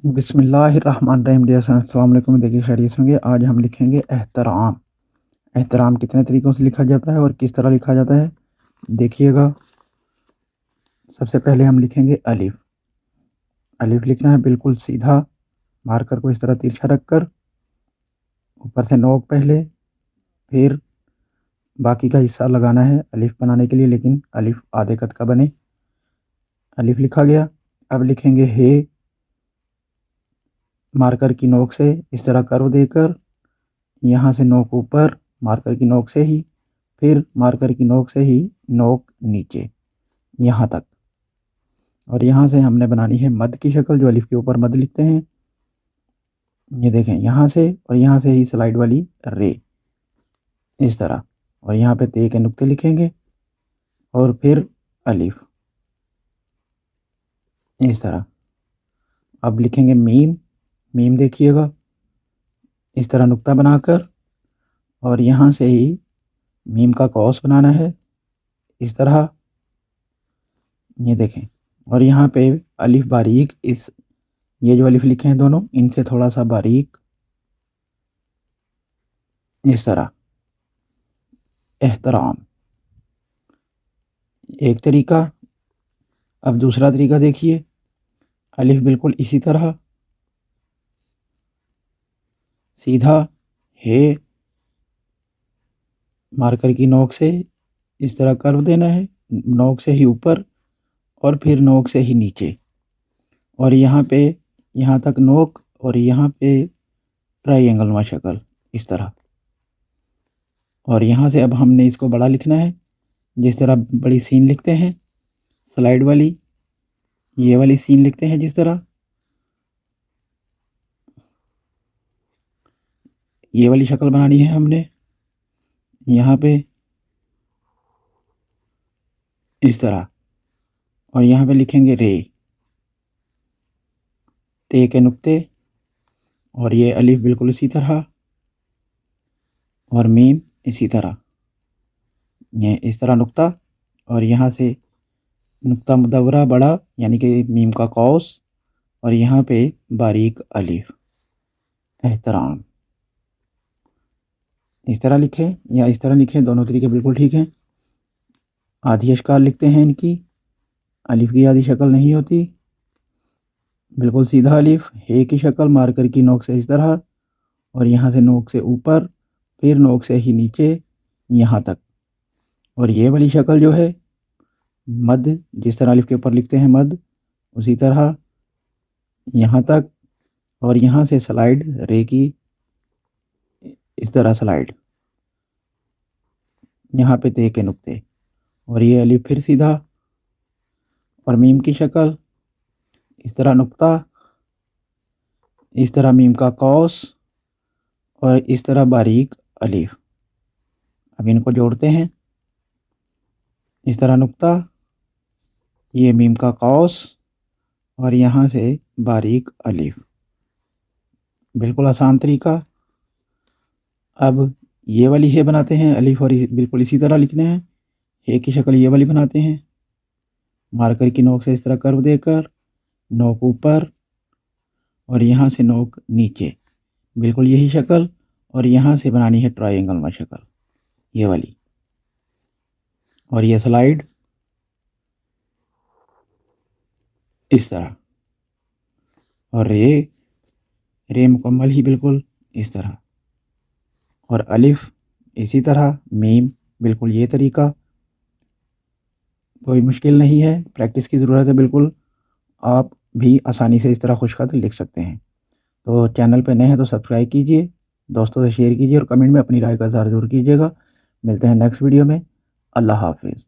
बिस्मिल्लाहिर्रहमानिर्रहीम। Dear students, अस्सलाम वालेकुम। देखिए खैरियत से होंगे। आज हम लिखेंगे एहतराम। एहतराम कितने तरीक़ों से लिखा जाता है और किस तरह लिखा जाता है, देखिएगा। सबसे पहले हम लिखेंगे अलिफ। अलिफ लिखना है बिल्कुल सीधा, मार्कर को इस तरह तिरछा रखकर, ऊपर से नोक पहले, फिर बाकी का हिस्सा लगाना है अलिफ बनाने के लिए, लेकिन अलिफ आधे कद का बने। अलिफ लिखा गया। अब लिखेंगे हे। मार्कर की नोक से इस तरह कर्व देकर, यहाँ से नोक ऊपर, मार्कर की नोक से ही, फिर मार्कर की नोक से ही नोक नीचे, यहाँ तक। और यहाँ से हमने बनानी है मद की शक्ल, जो अलिफ के ऊपर मद लिखते हैं। ये देखें, यहाँ से और यहाँ से ही स्लाइड वाली रे, इस तरह। और यहाँ पे ते के नुक्ते लिखेंगे और फिर अलिफ, इस तरह। अब लिखेंगे मीम। मीम देखिएगा, इस तरह नुक्ता बनाकर, और यहाँ से ही मीम का कौस बनाना है, इस तरह। ये देखें। और यहाँ पे अलिफ बारीक, ये जो अलिफ लिखे हैं दोनों, इनसे थोड़ा सा बारीक, इस तरह। एहतराम एक तरीका। अब दूसरा तरीका देखिए। अलिफ बिल्कुल इसी तरह सीधा, हे, मार्कर की नोक से इस तरह कर्व देना है, नोक से ही ऊपर और फिर नोक से ही नीचे, और यहाँ पे यहाँ तक नोक, और यहाँ पे ट्रायंगल नुमा शक्ल, इस तरह। और यहाँ से अब हमने इसको बड़ा लिखना है, जिस तरह बड़ी सीन लिखते हैं स्लाइड वाली, ये वाली सीन लिखते हैं जिस तरह। ये वाली शक्ल बनानी है हमने, यहाँ पे इस तरह। और यहाँ पे लिखेंगे रे, ते के नुक्ते, और ये अलिफ बिल्कुल इसी तरह, और मीम इसी तरह। ये इस तरह नुक्ता, और यहाँ से नुक्ता मुदव्वरा बड़ा, यानी कि मीम का कौस, और यहाँ पे बारीक अलिफ। एहतराम इस तरह लिखें या इस तरह लिखें, दोनों तरीके बिल्कुल ठीक हैं। आधी अशकाल लिखते हैं इनकी, अलिफ की आधी शक्ल नहीं होती, बिल्कुल सीधा अलिफ, हे की शक्ल, मार्कर की नोक से इस तरह, और यहाँ से नोक से ऊपर, फिर नोक से ही नीचे, यहाँ तक। और ये वाली शक्ल जो है मद, जिस तरह अलिफ के ऊपर लिखते हैं मद, उसी तरह यहाँ तक। और यहाँ से स्लाइड रे की, इस तरह स्लाइड, यहाँ पे ते के नुक्ते, और ये अलिफ फिर सीधा, और मीम की शक्ल इस तरह नुक्ता, इस तरह मीम का कौस, और इस तरह बारीक अलिफ। अब इनको जोड़ते हैं, इस तरह नुक्ता, ये मीम का कौस, और यहाँ से बारीक अलिफ। बिल्कुल आसान तरीका। अब ये वाली हे बनाते हैं, अलिफ और बिल्कुल इसी तरह लिखने हैं। हे की शक्ल ये वाली बनाते हैं, मार्कर की नोक से इस तरह कर्व देकर, नोक ऊपर, और यहाँ से नोक नीचे, बिल्कुल यही शक्ल। और यहाँ से बनानी है ट्रायंगल में शक्ल, ये वाली। और ये स्लाइड इस तरह, और रे मुकम्मल ही बिल्कुल इस तरह, और अलिफ इसी तरह, मीम बिल्कुल ये तरीका। कोई मुश्किल नहीं है, प्रैक्टिस की ज़रूरत है बिल्कुल। आप भी आसानी से इस तरह खुशखत लिख सकते हैं। तो चैनल पे नए हैं तो सब्सक्राइब कीजिए, दोस्तों से शेयर कीजिए, और कमेंट में अपनी राय का इज़हार ज़रूर कीजिएगा। मिलते हैं नेक्स्ट वीडियो में। अल्लाह हाफिज़।